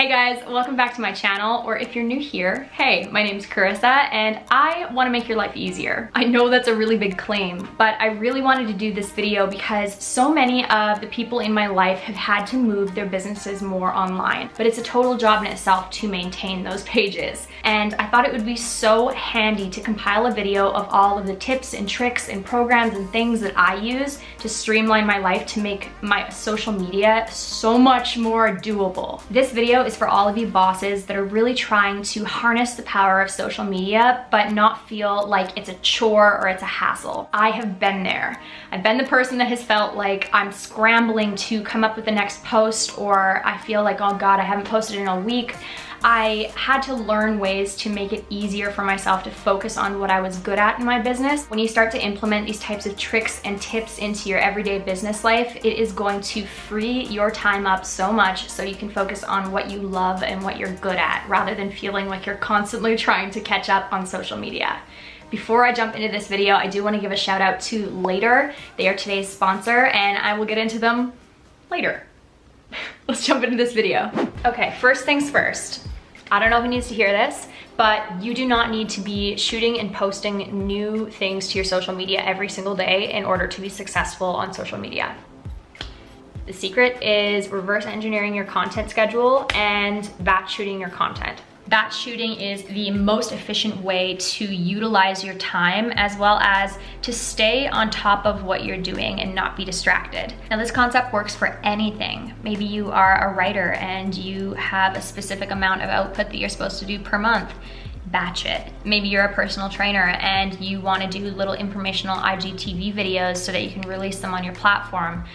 Hey guys, welcome back to my channel, or if you're new here, hey, my name's Karissa and I want to make your life easier. I know that's a really big claim, but I really wanted to do this video because so many of the people in my life have had to move their businesses more online, but it's a total job in itself to maintain those pages. And I thought it would be so handy to compile a video of all of the tips and tricks and programs and things that I use to streamline my life to make my social media so much more doable. This video is for all of you bosses that are really trying to harness the power of social media but not feel like it's a chore or it's a hassle. I have been there. I've been the person that has felt like I'm scrambling to come up with the next post, or I feel like, oh God, I haven't posted in a week. I had to learn ways to make it easier for myself to focus on what I was good at in my business. When you start to implement these types of tricks and tips into your everyday business life, it is going to free your time up so much so you can focus on what you love and what you're good at, rather than feeling like you're constantly trying to catch up on social media. Before I jump into this video, I do want to give a shout out to Later. They are today's sponsor and I will get into them later. Let's jump into this video. Okay, first things first. I don't know who needs to hear this, but you do not need to be shooting and posting new things to your social media every single day in order to be successful on social media. The secret is reverse engineering your content schedule and batch shooting your content. Batch shooting is the most efficient way to utilize your time as well as to stay on top of what you're doing and not be distracted. Now this concept works for anything. Maybe you are a writer and you have a specific amount of output that you're supposed to do per month. Batch it. Maybe you're a personal trainer and you want to do little informational IGTV videos so that you can release them on your platform.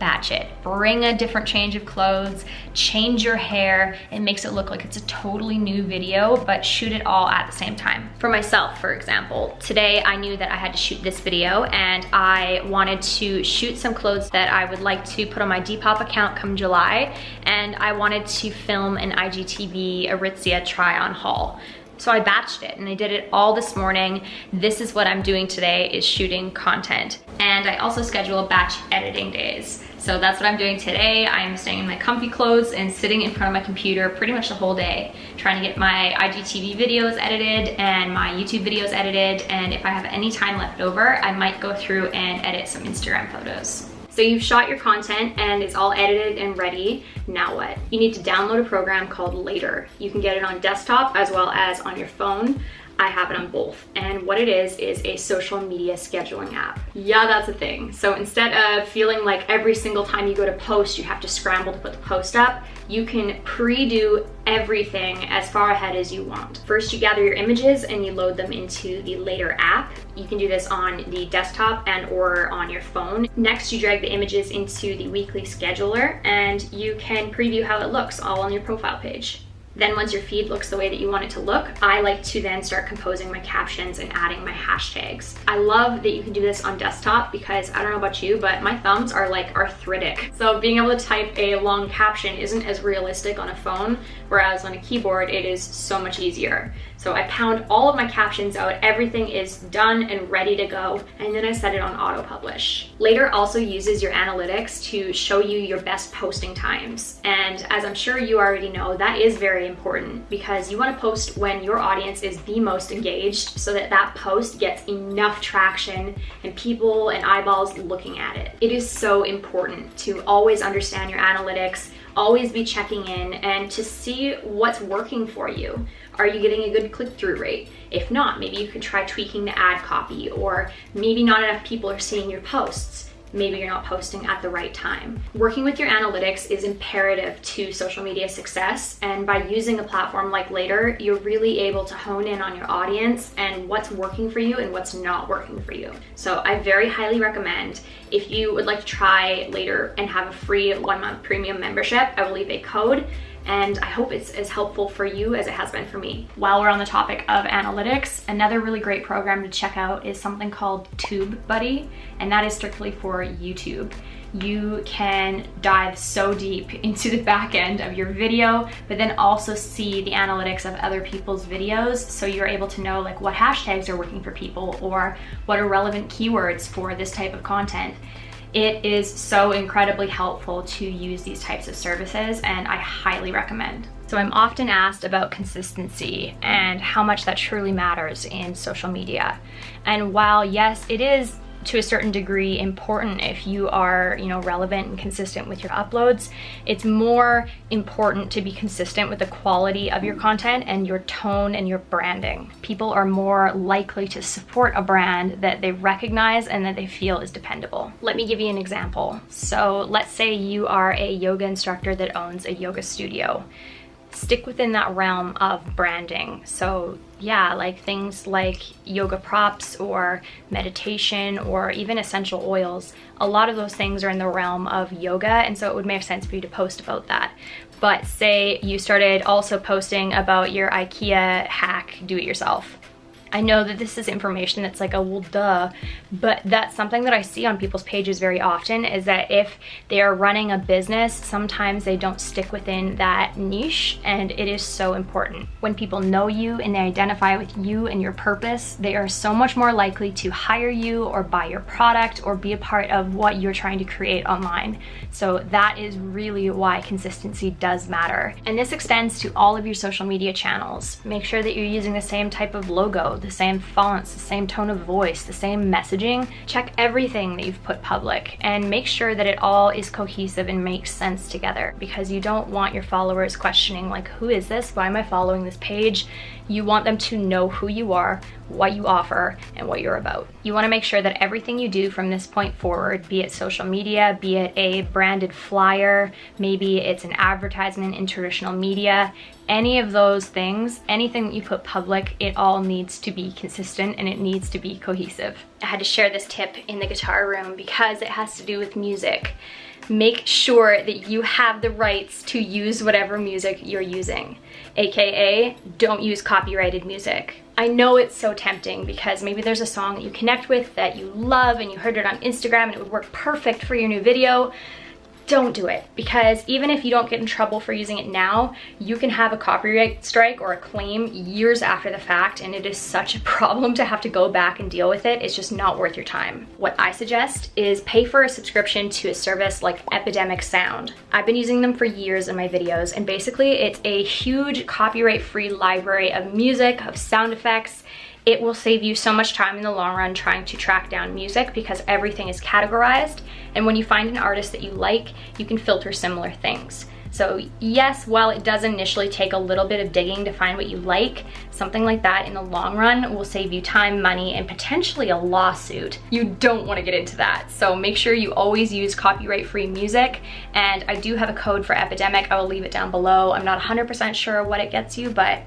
Batch it. Bring a different change of clothes, change your hair. It makes it look like it's a totally new video, but shoot it all at the same time. For myself, for example, today I knew that I had to shoot this video and I wanted to shoot some clothes that I would like to put on my Depop account come July, and I wanted to film an IGTV Aritzia try-on haul. So I batched it and I did it all this morning. This is what I'm doing today, is shooting content. And I also schedule batch editing days. So that's what I'm doing today. I'm staying in my comfy clothes and sitting in front of my computer pretty much the whole day, trying to get my IGTV videos edited and my YouTube videos edited. And if I have any time left over, I might go through and edit some Instagram photos. So you've shot your content and it's all edited and ready. Now what? You need to download a program called Later. You can get it on desktop as well as on your phone. I have it on both. And what it is a social media scheduling app. Yeah, that's a thing. So instead of feeling like every single time you go to post, you have to scramble to put the post up, you can pre-do everything as far ahead as you want. First, you gather your images and you load them into the Later app. You can do this on the desktop and or on your phone. Next, you drag the images into the weekly scheduler and you can preview how it looks all on your profile page. Then once your feed looks the way that you want it to look, I like to then start composing my captions and adding my hashtags. I love that you can do this on desktop because I don't know about you, but my thumbs are like arthritic. So being able to type a long caption isn't as realistic on a phone, whereas on a keyboard, it is so much easier. So I pound all of my captions out, everything is done and ready to go, and then I set it on auto publish. Later also uses your analytics to show you your best posting times. And as I'm sure you already know, that is very important because you want to post when your audience is the most engaged so that that post gets enough traction and people and eyeballs looking at it. It is so important to always understand your analytics, always be checking in and to see what's working for you. Are you getting a good click-through rate? If not, maybe you could try tweaking the ad copy, or maybe not enough people are seeing your posts. Maybe you're not posting at the right time. Working with your analytics is imperative to social media success, and by using a platform like Later, you're really able to hone in on your audience and what's working for you and what's not working for you. So I very highly recommend, if you would like to try Later and have a free 1-month premium membership, I will leave a code. And I hope it's as helpful for you as it has been for me. While we're on the topic of analytics, another really great program to check out is something called TubeBuddy, and that is strictly for YouTube. You can dive so deep into the back end of your video, but then also see the analytics of other people's videos, so you're able to know like what hashtags are working for people or what are relevant keywords for this type of content. It is so incredibly helpful to use these types of services, and I highly recommend. So I'm often asked about consistency and how much that truly matters in social media. And while yes, it is to a certain degree important if you are, relevant and consistent with your uploads, it's more important to be consistent with the quality of your content and your tone and your branding. People are more likely to support a brand that they recognize and that they feel is dependable. Let me give you an example. So let's say you are a yoga instructor that owns a yoga studio. Stick within that realm of branding. So yeah, like things like yoga props or meditation or even essential oils. A lot of those things are in the realm of yoga, and so it would make sense for you to post about that. But say you started also posting about your IKEA hack do-it-yourself. I know that this is information that's like, oh, well, duh, but that's something that I see on people's pages very often, is that if they are running a business, sometimes they don't stick within that niche, and it is so important. When people know you and they identify with you and your purpose, they are so much more likely to hire you or buy your product or be a part of what you're trying to create online. So that is really why consistency does matter. And this extends to all of your social media channels. Make sure that you're using the same type of logo, the same fonts, the same tone of voice, the same messaging. Check everything that you've put public and make sure that it all is cohesive and makes sense together, because you don't want your followers questioning like, who is this? Why am I following this page? You want them to know who you are, what you offer, and what you're about. You want to make sure that everything you do from this point forward, be it social media, be it a branded flyer, maybe it's an advertisement in traditional media, any of those things, anything that you put public, it all needs to be consistent and it needs to be cohesive. I had to share this tip in the guitar room because it has to do with music. Make sure that you have the rights to use whatever music you're using, aka don't use copyrighted music. I know it's so tempting because maybe there's a song that you connect with that you love and you heard it on Instagram and it would work perfect for your new video. Don't do it, because even if you don't get in trouble for using it now, you can have a copyright strike or a claim years after the fact, and it is such a problem to have to go back and deal with it. It's just not worth your time. What I suggest is pay for a subscription to a service like Epidemic Sound. I've been using them for years in my videos, and basically it's a huge copyright-free library of music, of sound effects. It will save you so much time in the long run trying to track down music because everything is categorized. And when you find an artist that you like, you can filter similar things. So yes, while it does initially take a little bit of digging to find what you like, something like that in the long run will save you time, money, and potentially a lawsuit. You don't want to get into that. So make sure you always use copyright-free music. And I do have a code for Epidemic. I will leave it down below. I'm not 100% sure what it gets you, but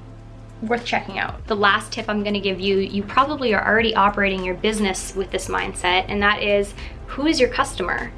worth checking out. The last tip I'm going to give you, you probably are already operating your business with this mindset, and that is, who is your customer?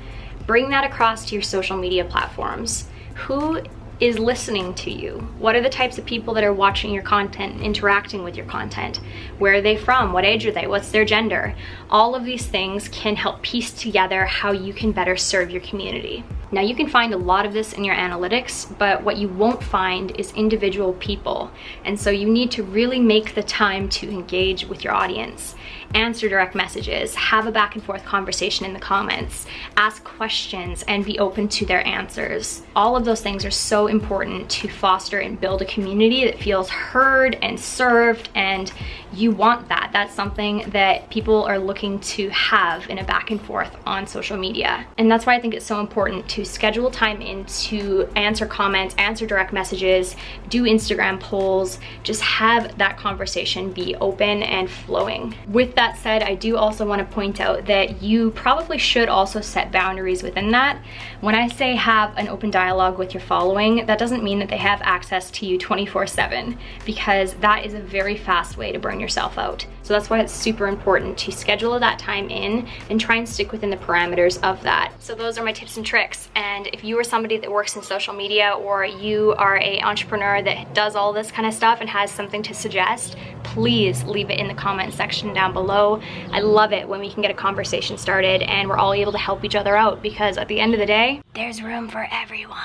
Bring that across to your social media platforms. Who is listening to you? What are the types of people that are watching your content and interacting with your content? Where are they from? What age are they? What's their gender? All of these things can help piece together how you can better serve your community. Now, you can find a lot of this in your analytics, but what you won't find is individual people. And so you need to really make the time to engage with your audience. Answer direct messages, have a back and forth conversation in the comments, ask questions, and be open to their answers. All of those things are so important to foster and build a community that feels heard and served, and you want that. That's something that people are looking to have in a back and forth on social media. And that's why I think it's so important to schedule time in to answer comments, answer direct messages, do Instagram polls, just have that conversation be open and flowing. With that said, I do also want to point out that you probably should also set boundaries within that. When I say have an open dialogue with your following, that doesn't mean that they have access to you 24/7, because that is a very fast way to burn yourself out. So that's why it's super important to schedule that time in and try and stick within the parameters of that. So those are my tips and tricks. And if you are somebody that works in social media, or you are an entrepreneur that does all this kind of stuff and has something to suggest, please leave it in the comment section down below. I love it when we can get a conversation started and we're all able to help each other out, because at the end of the day, there's room for everyone.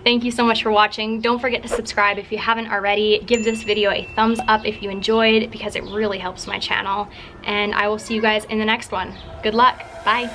Thank you so much for watching. Don't forget to subscribe if you haven't already. Give this video a thumbs up if you enjoyed, because it really helps my channel. And I will see you guys in the next one. Good luck. Bye.